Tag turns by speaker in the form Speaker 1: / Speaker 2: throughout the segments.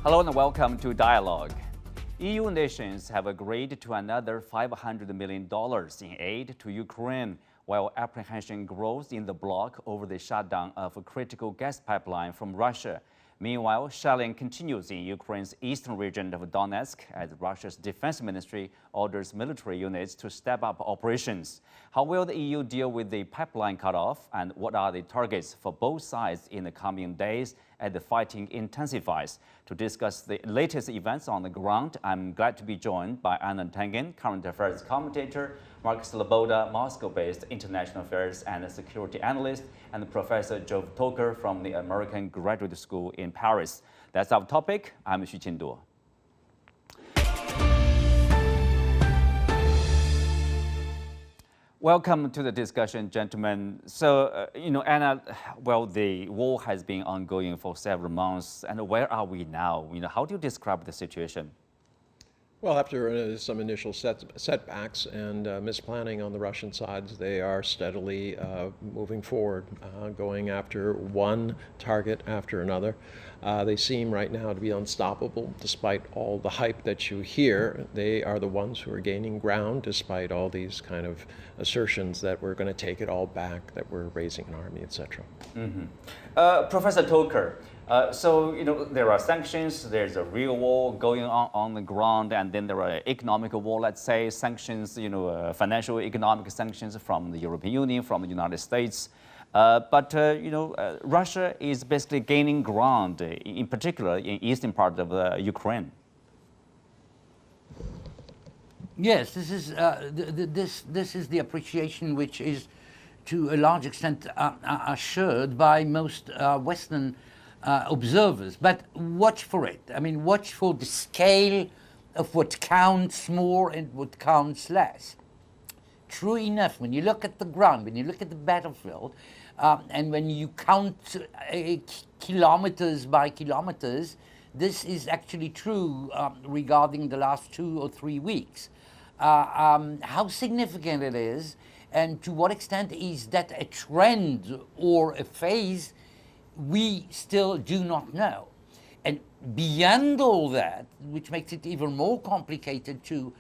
Speaker 1: Hello and welcome to Dialogue. EU nations have agreed to another $500 million in aid to Ukraine, while apprehension grows in the bloc over the shutdown of a critical gas pipeline from Russia. Meanwhile, shelling continues in Ukraine's eastern region of Donetsk as Russia's defense ministry orders military units to step up operations. How will the EU deal with the pipeline cutoff, and what are the targets for both sides in the coming days as the fighting intensifies? To discuss the latest events on the ground, I'm glad to be joined by Einar Tangen, current affairs commentator, Mark Sleboda, Moscow-based international affairs and security analyst, and Professor Joav Toker from the American Graduate School in Paris. That's our topic. I'm Xu Qinduo. Welcome to the discussion, gentlemen. So, Anna, well, the war has been ongoing for several months, and where are we now? How do you describe the situation?
Speaker 2: Well, after some initial setbacks and misplanning on the Russian side, they are steadily moving forward, going after one target after another. They seem right now to be unstoppable despite all the hype that you hear. They are the ones who are gaining ground despite all these kind of assertions that we're going to take it all back, that we're raising an army, etc.
Speaker 1: Professor Toker, there are sanctions, there's a real war going on the ground, and then there are economic war, let's say, sanctions, financial economic sanctions from the European Union, from the United States. But Russia is basically gaining ground, in particular in eastern part of Ukraine.
Speaker 3: Yes, this is the appreciation which is to a large extent assured by most Western observers. But watch for it. I mean, watch for the scale of what counts more and what counts less. True enough, when you look at the ground, when you look at the battlefield, and when you count kilometers by kilometers, this is actually true regarding the last 2 or 3 weeks. How significant it is, and to what extent is that a trend or a phase, we still do not know. And beyond all that, which makes it even more complicated to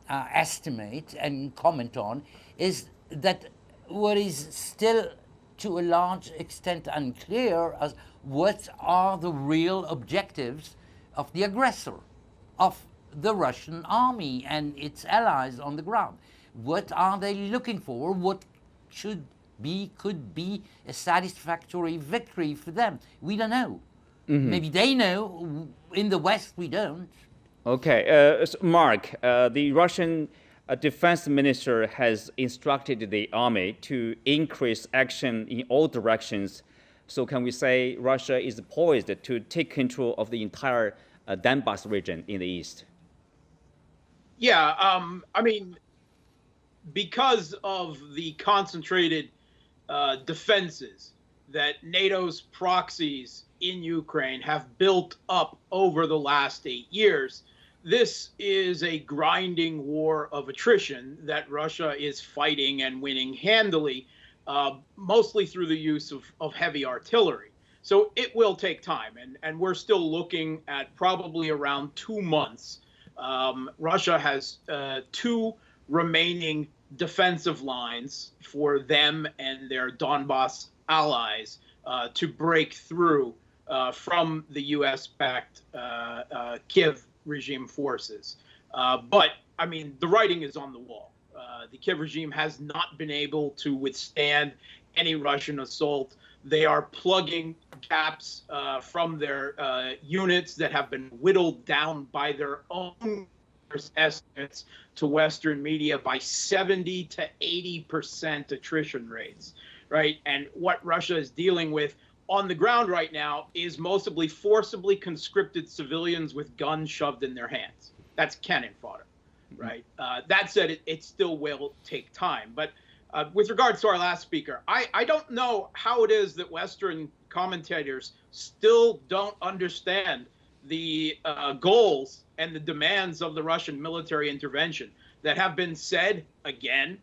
Speaker 3: estimate and comment on, is that what is still to a large extent unclear as what are the real objectives of the aggressor, of the Russian army and its allies on the ground. What are they looking for? What could be a satisfactory victory for them? We don't know. Maybe they know. In the West, we don't.
Speaker 1: Okay, so Mark, the Russian defense minister has instructed the army to increase action in all directions. So can we say Russia is poised to take control of the entire Donbas region in the east?
Speaker 4: Yeah, I mean, because of the concentrated defenses that NATO's proxies in Ukraine have built up over the last 8 years, this is a grinding war of attrition that Russia is fighting and winning handily, mostly through the use of heavy artillery. So it will take time, and we're still looking at probably around 2 months. Russia has 2 remaining defensive lines for them and their Donbas allies to break through from the US-backed Kiev regime forces. But, I mean, the writing is on the wall. The Kiev regime has not been able to withstand any Russian assault. They are plugging gaps from their units that have been whittled down by their own estimates to Western media by 70 to 80% attrition rates, right? And what Russia is dealing with on the ground right now is mostly forcibly conscripted civilians with guns shoved in their hands. That's cannon fodder, right? That said, it still will take time. But with regards to our last speaker, I don't know how it is that Western commentators still don't understand the goals and the demands of the Russian military intervention that have been said again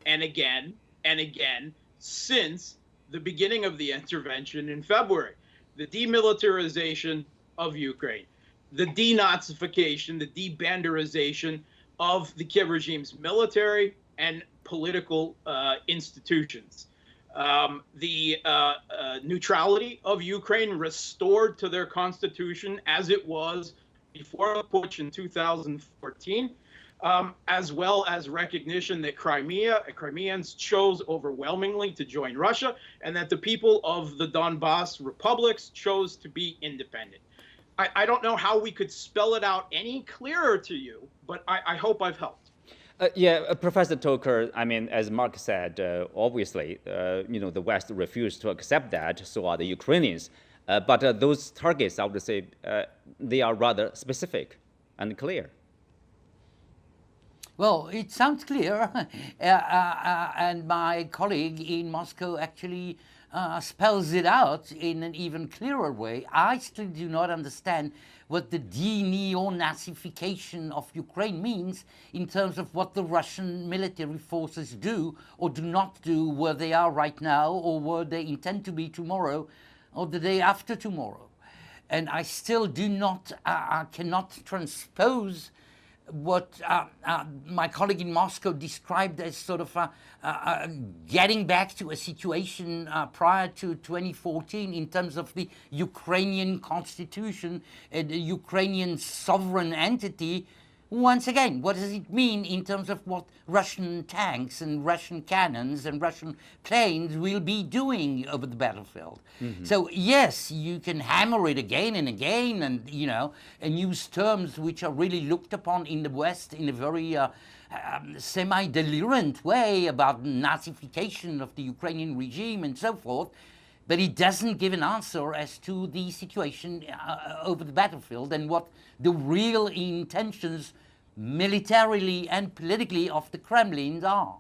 Speaker 4: and again and again since the beginning of the intervention in February. The demilitarization of Ukraine, the denazification, the debanderization of the Kiev regime's military and political institutions, the neutrality of Ukraine restored to their constitution as it was before the putsch in 2014, as well as recognition that Crimeans chose overwhelmingly to join Russia, and that the people of the Donbass republics chose to be independent. I don't know how we could spell it out any clearer to you, but I hope I've helped.
Speaker 1: Professor Toker, I mean, as Mark said, obviously, the West refused to accept that, so are the Ukrainians. But those targets, I would say, they are rather specific and clear.
Speaker 3: Well, it sounds clear, and my colleague in Moscow actually spells it out in an even clearer way. I still do not understand what the de-neo-Nazification of Ukraine means in terms of what the Russian military forces do or do not do, where they are right now, or where they intend to be tomorrow, or the day after tomorrow. And I still do not, cannot transpose what my colleague in Moscow described as sort of getting back to a situation prior to 2014 in terms of the Ukrainian constitution and the Ukrainian sovereign entity. Once again, what does it mean in terms of what Russian tanks and Russian cannons and Russian planes will be doing over the battlefield? Mm-hmm. So yes, you can hammer it again and again, and and use terms which are really looked upon in the West in a very semi-delirant way about Nazification of the Ukrainian regime and so forth. But it doesn't give an answer as to the situation over the battlefield and what the real intentions militarily and politically of the Kremlin are.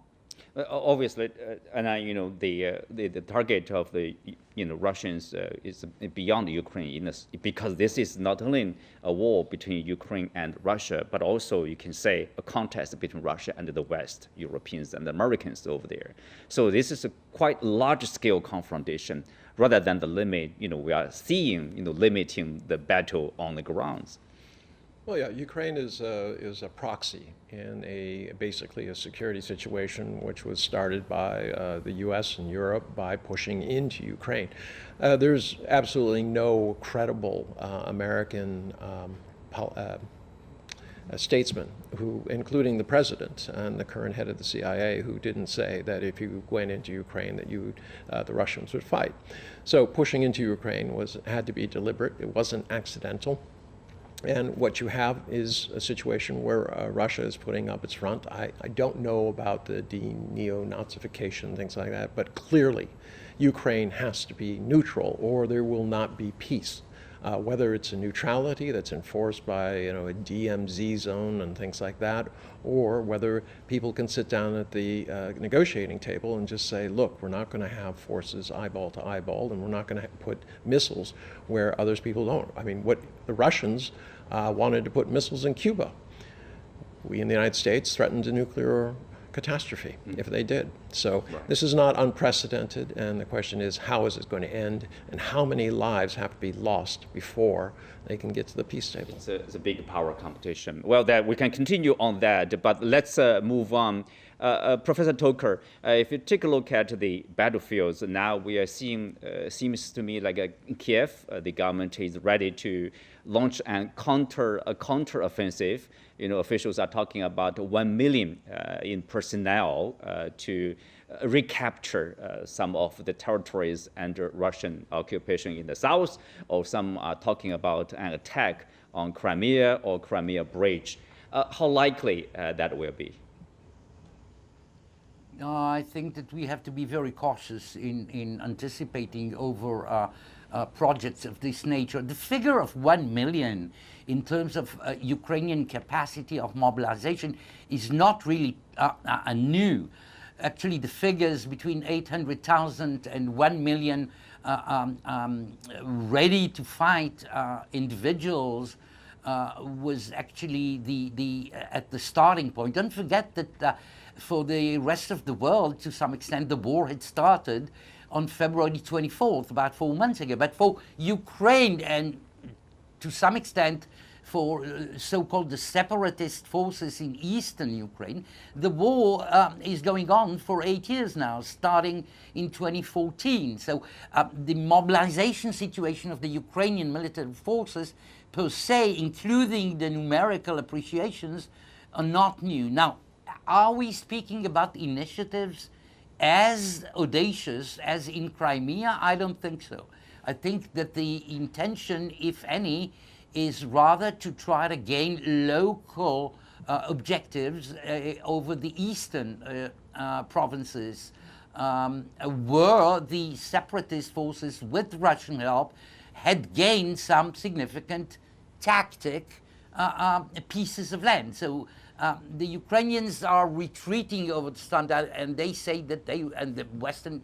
Speaker 1: Obviously, the target of the Russians is beyond Ukraine, because this is not only a war between Ukraine and Russia, but also you can say a contest between Russia and the West, Europeans and the Americans over there. So this is a quite large-scale confrontation, rather than the limit we are seeing limiting the battle on the grounds.
Speaker 2: Well, yeah, Ukraine is a proxy in basically a security situation which was started by the U.S. and Europe by pushing into Ukraine. There's absolutely no credible American statesman who, including the president and the current head of the CIA, who didn't say that if you went into Ukraine that the Russians would fight. So pushing into Ukraine had to be deliberate. It wasn't accidental. And what you have is a situation where Russia is putting up its front. I don't know about the neo-Nazification, things like that, but clearly Ukraine has to be neutral or there will not be peace. Whether it's a neutrality that's enforced by a DMZ zone and things like that, or whether people can sit down at the negotiating table and just say, look, we're not going to have forces eyeball to eyeball, and we're not going to put missiles where others people don't. I mean, what the Russians wanted to put missiles in Cuba. We in the United States threatened a nuclear catastrophe if they did. So this is not unprecedented, and the question is, how is it going to end, and how many lives have to be lost before they can get to the peace table?
Speaker 1: It's a big power competition. Well, we can continue on that, but let's move on. Professor Toker, if you take a look at the battlefields, now we are seeing, seems to me like in Kiev, the government is ready to launch a counter-offensive. Officials are talking about 1 million in personnel to recapture some of the territories under Russian occupation in the south, or some are talking about an attack on Crimea or Crimea Bridge. How likely that will be?
Speaker 3: I think that we have to be very cautious in anticipating over projects of this nature. The figure of 1 million in terms of Ukrainian capacity of mobilization is not really new. Actually, the figures between 800,000 and 1 million ready to fight individuals was actually at the starting point. Don't forget that for the rest of the world, to some extent, the war had started on February 24th, about 4 months ago. But for Ukraine, and to some extent for so-called the separatist forces in eastern Ukraine. The war is going on for 8 years now, starting in 2014. So the mobilization situation of the Ukrainian military forces per se, including the numerical appreciations, are not new. Now, are we speaking about initiatives as audacious as in Crimea? I don't think so. I think that the intention, if any, is rather to try to gain local objectives over the eastern provinces, where the separatist forces, with Russian help, had gained some significant tactic pieces of land. So the Ukrainians are retreating over the standard, and they say that they, and the Western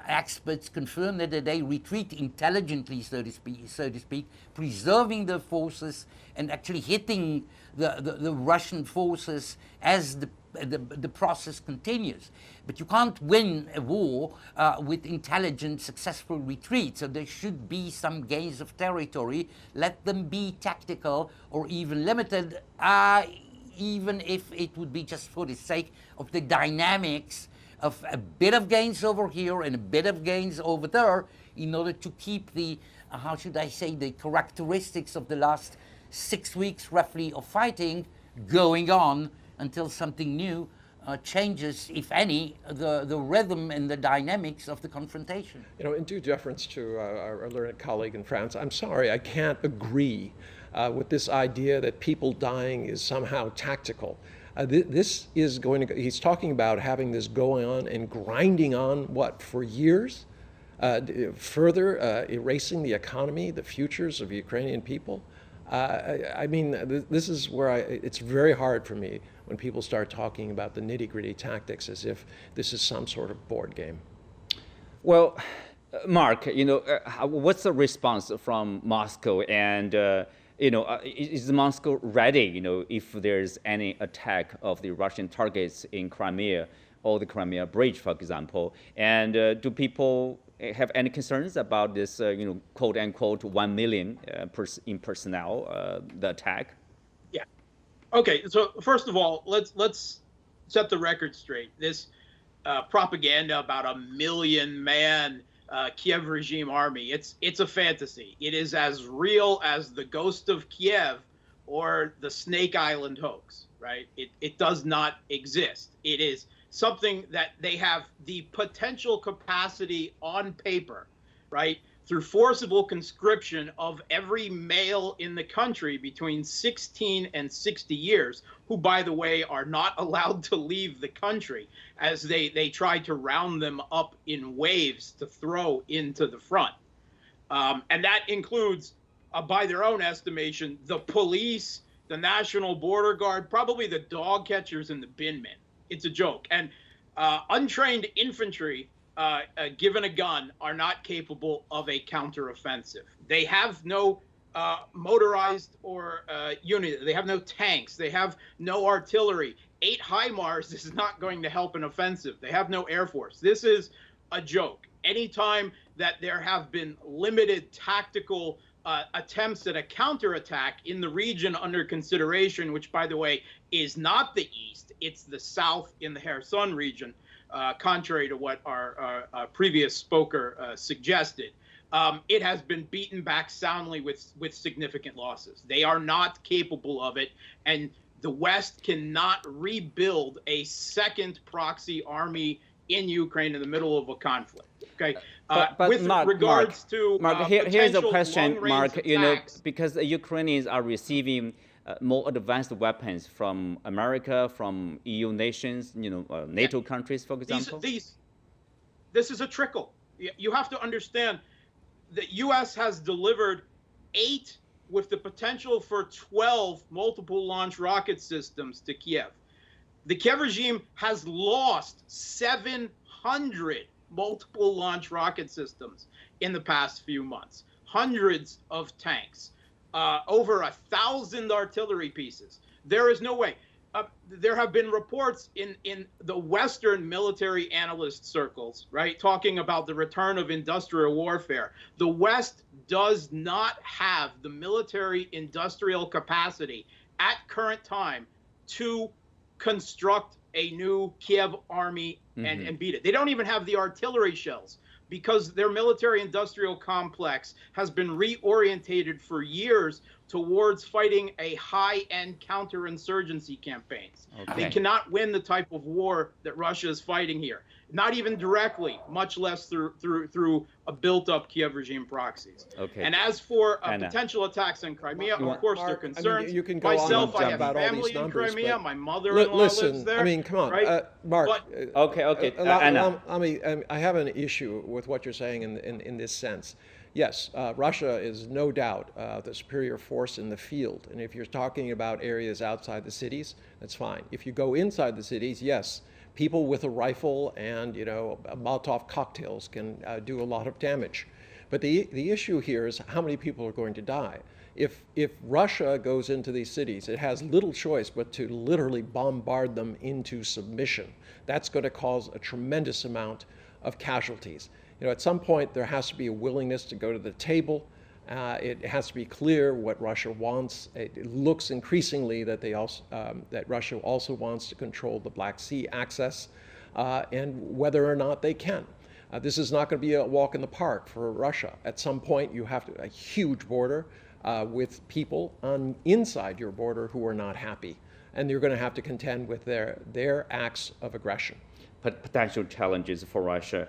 Speaker 3: experts confirm that they retreat intelligently, so to speak, preserving their forces and actually hitting the Russian forces as the process continues. But you can't win a war with intelligent, successful retreat. So there should be some gains of territory. Let them be tactical or even limited, even if it would be just for the sake of the dynamics of a bit of gains over here and a bit of gains over there, in order to keep the, how should I say, the characteristics of the last 6 weeks roughly of fighting going on until something new changes, if any, the rhythm and the dynamics of the confrontation.
Speaker 2: You know, in due deference to our learned colleague in France, I'm sorry, I can't agree with this idea that people dying is somehow tactical. This is going to, he's talking about having this going on and grinding on, what, for years? Further erasing the economy, the futures of Ukrainian people? I mean, this is where it's very hard for me when people start talking about the nitty-gritty tactics as if this is some sort of board game.
Speaker 1: Well, Mark, you know, what's the response from Moscow, and you know, is Moscow ready, you know, if there's any attack of the Russian targets in Crimea or the Crimea Bridge, for example? And do people have any concerns about this, you know, quote unquote 1 million in personnel, the attack?
Speaker 4: Yeah. Okay. So first of all, let's set the record straight. This propaganda about a 1 million man Kiev regime army, it's a fantasy. It is as real as the ghost of Kiev or the Snake Island hoax, right? It does not exist. It is something that they have the potential capacity on paper, right, through forcible conscription of every male in the country between 16 and 60 years, who, by the way, are not allowed to leave the country, as they try to round them up in waves to throw into the front. And that includes, by their own estimation, the police, the National Border Guard, probably the dog catchers and the bin men. It's a joke. And untrained infantry, given a gun, are not capable of a counteroffensive. They have no motorized or unit. They have no tanks. They have no artillery. 8 HIMARS is not going to help an offensive. They have no air force. This is a joke. Anytime that there have been limited tactical attempts at a counterattack in the region under consideration, which, by the way, is not the east, it's the south in the Kherson region, contrary to what our previous spoker suggested, it has been beaten back soundly with significant losses. They are not capable of it, and the West cannot rebuild a second proxy army in Ukraine in the middle of a conflict. Okay,
Speaker 1: but
Speaker 4: with
Speaker 1: Mark,
Speaker 4: regards to
Speaker 1: here's a question, Mark.
Speaker 4: Attacks,
Speaker 1: you know, because the Ukrainians are receiving more advanced weapons from America, from EU nations, you know, NATO countries, for example.
Speaker 4: This is a trickle. You have to understand the U.S. has delivered 8 with the potential for 12 multiple launch rocket systems to Kiev. The Kiev regime has lost 700 multiple launch rocket systems in the past few months, hundreds of tanks, over 1,000 artillery pieces. There is no way. there have been reports in the Western military analyst circles, right, talking about the return of industrial warfare. The West does not have the military industrial capacity at current time to construct a new Kiev army and beat it. They don't even have the artillery shells because their military industrial complex has been reorientated for years towards fighting a high-end counterinsurgency campaigns.
Speaker 1: Okay.
Speaker 4: They cannot win the type of war that Russia is fighting here, not even directly, much less through a built-up Kiev regime proxies.
Speaker 1: Okay.
Speaker 4: And as for potential attacks in Crimea, of course,
Speaker 2: Mark,
Speaker 4: they're concerned.
Speaker 2: I mean, you can go
Speaker 4: Myself,
Speaker 2: on
Speaker 4: I have
Speaker 2: about all
Speaker 4: family
Speaker 2: these
Speaker 4: in
Speaker 2: numbers,
Speaker 4: Crimea.
Speaker 2: but
Speaker 4: My mother-in-law
Speaker 2: listen,
Speaker 4: lives there.
Speaker 2: I mean, come on,
Speaker 4: right?
Speaker 2: Mark.
Speaker 1: Okay. Anna.
Speaker 2: I mean, I have an issue with what you're saying in this sense. Yes, Russia is no doubt the superior force in the field. And if you're talking about areas outside the cities, that's fine. If you go inside the cities, yes, people with a rifle and, Molotov cocktails can do a lot of damage. But the issue here is how many people are going to die. If Russia goes into these cities, it has little choice but to literally bombard them into submission. That's going to cause a tremendous amount of casualties. At some point, there has to be a willingness to go to the table. It has to be clear what Russia wants. It looks increasingly that that Russia also wants to control the Black Sea access, and whether or not they can. This is not going to be a walk in the park for Russia. At some point, you have a huge border with people inside your border who are not happy, and you're going to have to contend with their acts of aggression.
Speaker 1: Potential challenges for Russia.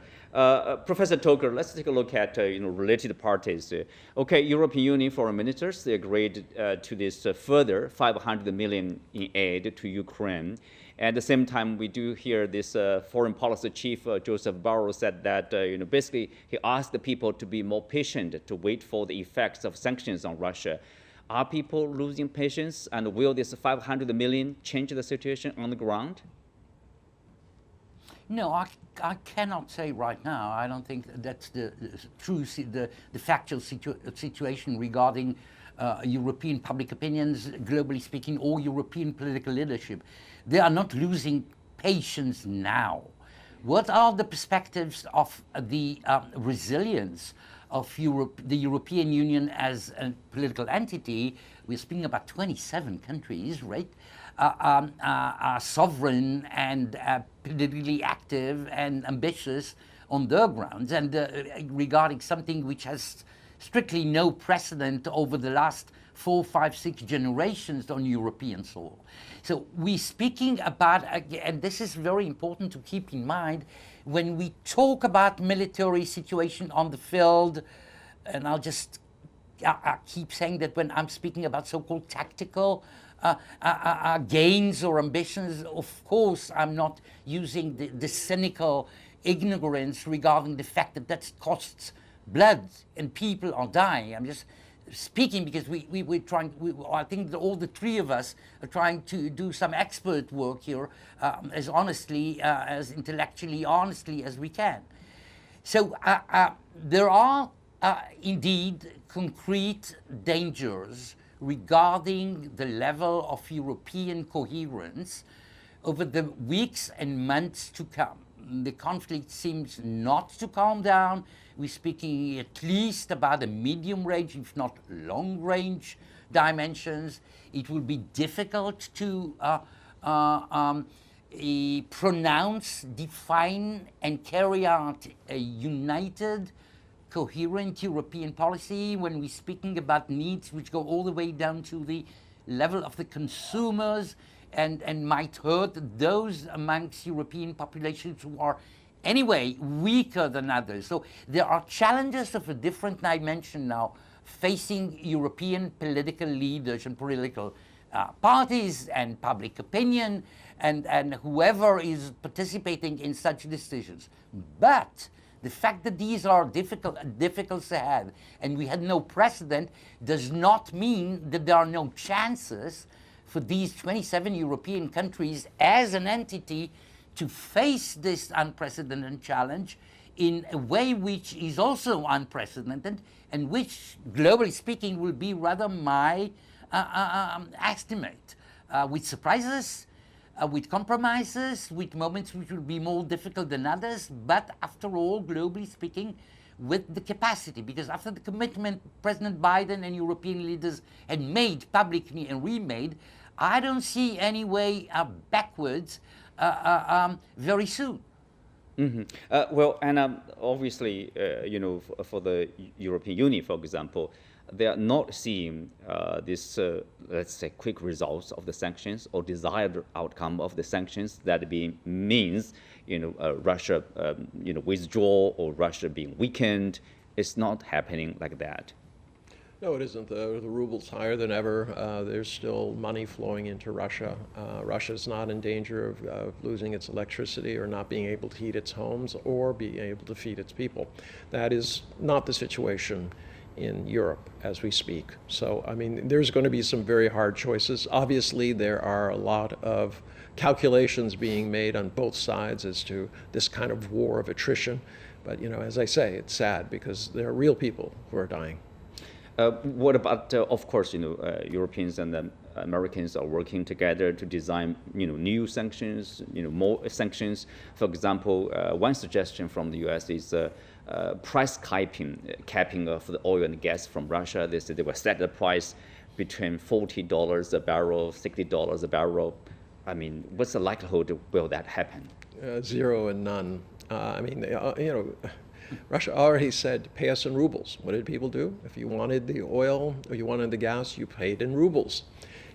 Speaker 1: Professor Toker, let's take a look at related parties. Okay, European Union foreign ministers, they agreed to this further 500 million in aid to Ukraine. At the same time, we do hear this foreign policy chief, Joseph Borrell, said that basically he asked the people to be more patient, to wait for the effects of sanctions on Russia. Are people losing patience, and will this 500 million change the situation on the ground?
Speaker 3: No, I cannot say right now. I don't think that's the true, the factual situation regarding European public opinions, globally speaking, or European political leadership. They are not losing patience now. What are the perspectives of the resilience of Europe, the European Union as a political entity? We're speaking about 27 countries, right? Are sovereign and politically active and ambitious on their grounds, and regarding something which has strictly no precedent over the last 4, 5, 6 generations on European soil. So we're speaking about, and this is very important to keep in mind, when we talk about military situation on the field, and I'll just I keep saying that when I'm speaking about so-called tactical gains or ambitions, of course I'm not using the cynical ignorance regarding the fact that that costs blood and people are dying. I'm just speaking because we're trying, I think that all the three of us are trying to do some expert work here as honestly, as intellectually honestly as we can. So there are indeed concrete dangers regarding the level of European coherence over the weeks and months to come. The conflict seems not to calm down. We're speaking at least about a medium range, if not long range dimensions. It will be difficult to pronounce, define, and carry out a united, coherent European policy when we're speaking about needs which go all the way down to the level of the consumers and might hurt those amongst European populations who are anyway weaker than others. So there are challenges of a different dimension now facing European political leaders and political parties and public opinion and whoever is participating in such decisions. But the fact that these are difficult ahead and we had no precedent does not mean that there are no chances for these 27 European countries as an entity to face this unprecedented challenge in a way which is also unprecedented and which, globally speaking, will be rather my estimate. with surprises, with compromises, with moments which will be more difficult than others, but after all, globally speaking, with the capacity, because after the commitment President Biden and European leaders had made publicly and remade, I don't see any way backwards very soon.
Speaker 1: Well, and obviously, for the European Union, for example, they are not seeing this, let's say, quick results of the sanctions or desired outcome of the sanctions that means, Russia, withdraw or Russia being weakened. It's not happening like that.
Speaker 2: No, it isn't. The ruble's higher than ever. There's still money flowing into Russia. Russia's not in danger of losing its electricity or not being able to heat its homes or being able to feed its people. That is not the situation in Europe as we speak. So, I mean, there's going to be some very hard choices. Obviously, there are a lot of calculations being made on both sides as to this kind of war of attrition. But, as I say, it's sad because there are real people who are dying.
Speaker 1: What about, of course, Europeans and Americans are working together to design, new sanctions, more sanctions. For example, one suggestion from the U.S. is price capping of the oil and gas from Russia. They said they will set the price between $40 a barrel, $60 a barrel. I mean, what's the likelihood will that happen?
Speaker 2: Zero and none. Russia already said, pay us in rubles. What did people do? If you wanted the oil or you wanted the gas, you paid in rubles.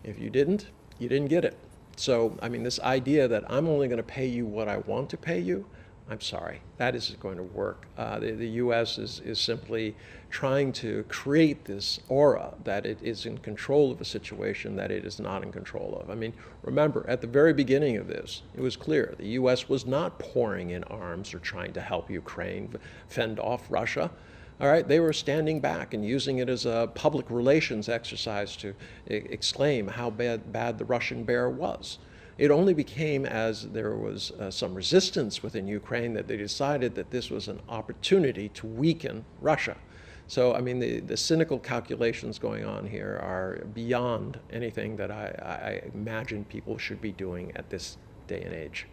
Speaker 2: If you didn't, you didn't get it. So, I mean, this idea that I'm only going to pay you what I want to pay you, I'm sorry, that isn't going to work. The U.S. is simply trying to create this aura that it is in control of a situation that it is not in control of. I mean, remember, at the very beginning of this, it was clear the U.S. was not pouring in arms or trying to help Ukraine fend off Russia. All right, they were standing back and using it as a public relations exercise to exclaim how bad the Russian bear was. It only became as there was some resistance within Ukraine that they decided that this was an opportunity to weaken Russia. So, I mean, the cynical calculations going on here are beyond anything that I imagine people should be doing at this day and age.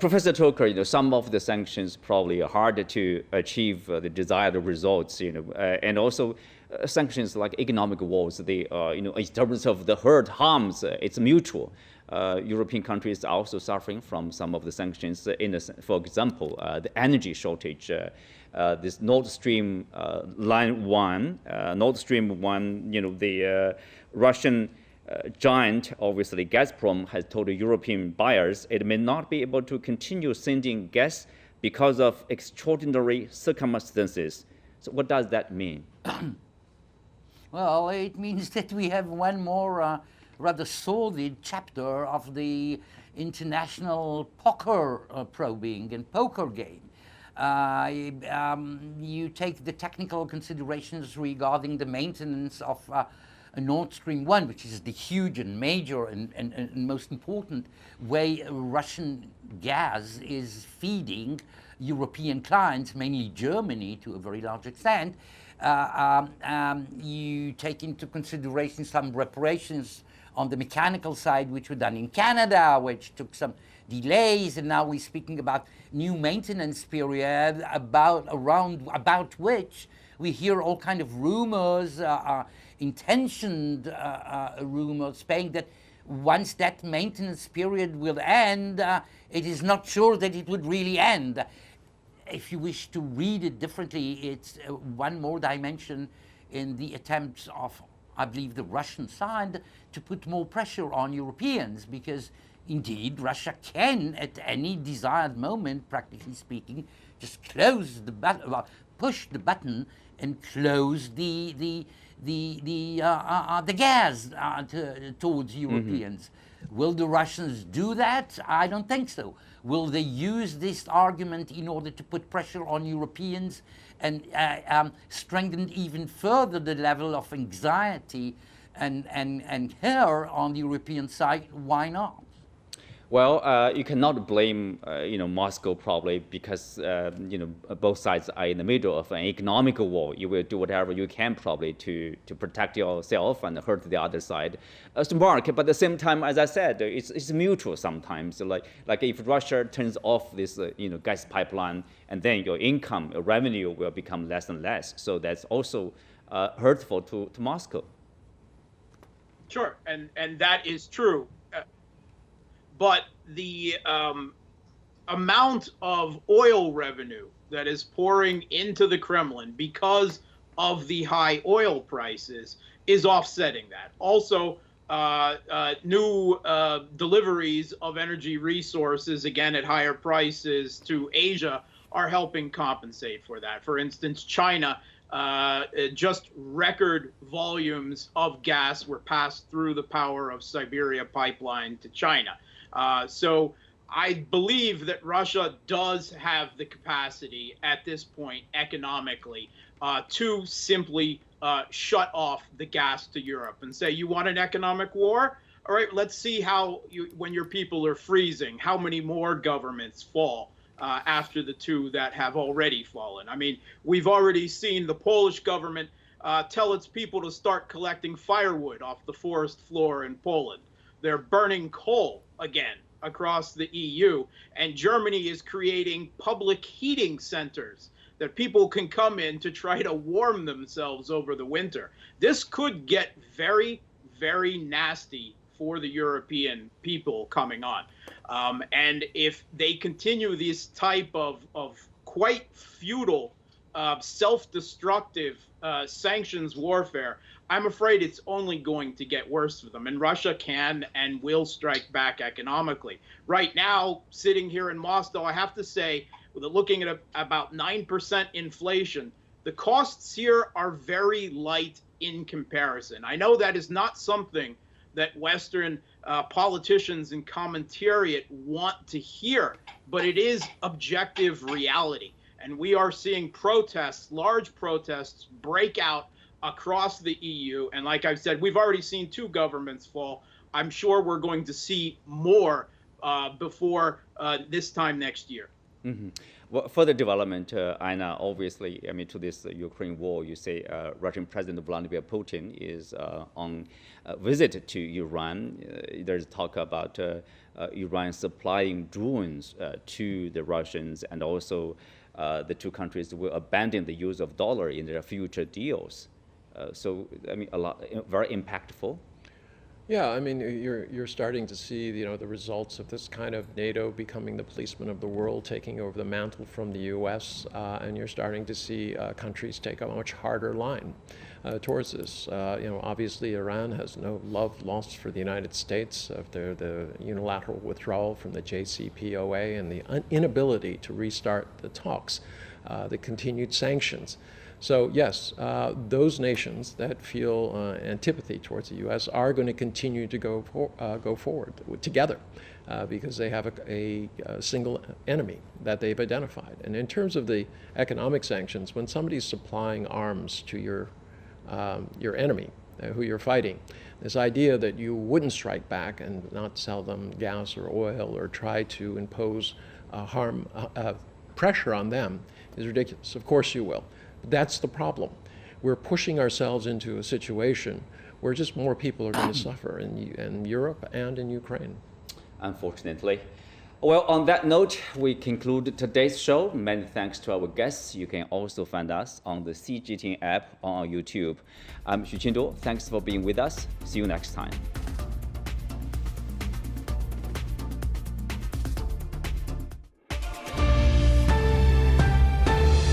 Speaker 1: Professor Toker, some of the sanctions probably are harder to achieve the desired results, and also sanctions like economic wars, they are, in terms of the hurt harms, it's mutual. European countries are also suffering from some of the sanctions. For example, the energy shortage. This Nord Stream line 1, Nord Stream 1, the Russian giant, obviously Gazprom, has told the European buyers it may not be able to continue sending gas because of extraordinary circumstances. So what does that mean?
Speaker 3: Well, it means that we have one more rather sordid chapter of the international poker probing and poker game. You take the technical considerations regarding the maintenance of Nord Stream 1, which is the huge and major and most important way Russian gas is feeding European clients, mainly Germany to a very large extent. You take into consideration some reparations on the mechanical side, which were done in Canada, which took some delays, and now we're speaking about new maintenance period about which we hear all kind of rumors, intentioned rumors, saying that once that maintenance period will end, it is not sure that it would really end. If you wish to read it differently, it's one more dimension in the attempts of, I believe, the Russian side to put more pressure on Europeans, because indeed Russia can, at any desired moment, practically speaking, just close the button, push the button and close the gas towards Europeans. Will the Russians do that? I don't think so. Will they use this argument in order to put pressure on Europeans and strengthen even further the level of anxiety and terror on the European side? Why not?
Speaker 1: Well, you cannot blame, Moscow probably because, both sides are in the middle of an economic war. You will do whatever you can probably to protect yourself and hurt the other side. So Mark, but at the same time, as I said, it's mutual sometimes. Like if Russia turns off this, gas pipeline, and then your income, your revenue will become less and less. So that's also hurtful to Moscow.
Speaker 4: Sure, and that is true. But the amount of oil revenue that is pouring into the Kremlin because of the high oil prices is offsetting that. Also, new deliveries of energy resources, again at higher prices to Asia, are helping compensate for that. For instance, China, just record volumes of gas were passed through the Power of Siberia pipeline to China. So I believe that Russia does have the capacity at this point economically to simply shut off the gas to Europe and say, you want an economic war? All right, let's see how, when your people are freezing, how many more governments fall after the two that have already fallen. I mean, we've already seen the Polish government tell its people to start collecting firewood off the forest floor in Poland. They're burning coal again across the EU, and Germany is creating public heating centers that people can come in to try to warm themselves over the winter. This could get very, very nasty for the European people coming on. And if they continue this type of quite futile, self-destructive sanctions warfare, I'm afraid it's only going to get worse for them. And Russia can and will strike back economically. Right now, sitting here in Moscow, I have to say, looking at about 9% inflation, the costs here are very light in comparison. I know that is not something that Western politicians and commentariat want to hear, but it is objective reality. And we are seeing protests, large protests, break out across the EU. And like I've said, we've already seen 2 governments fall. I'm sure we're going to see more before this time next year.
Speaker 1: Mm-hmm. Well, further development, Einar, obviously, I mean, to this Ukraine war, you say Russian President Vladimir Putin is on a visit to Iran. There's talk about Iran supplying drones to the Russians, and also the 2 countries will abandon the use of dollar in their future deals. So, I mean, very impactful.
Speaker 2: Yeah, I mean, you're starting to see, the results of this kind of NATO becoming the policeman of the world, taking over the mantle from the U.S., and you're starting to see countries take a much harder line towards this. Obviously, Iran has no love lost for the United States of the unilateral withdrawal from the JCPOA and the inability to restart the talks, the continued sanctions. So yes, those nations that feel antipathy towards the U.S. are going to continue to go forward together because they have a single enemy that they've identified. And in terms of the economic sanctions, when somebody's supplying arms to your enemy, who you're fighting, this idea that you wouldn't strike back and not sell them gas or oil or try to impose pressure on them is ridiculous. Of course you will. That's the problem. We're pushing ourselves into a situation where just more people are going to suffer in Europe and in Ukraine.
Speaker 1: Unfortunately. Well, on that note, we conclude today's show. Many thanks to our guests. You can also find us on the CGTN app on YouTube. I'm Xu Qinduo. Thanks for being with us. See you next time.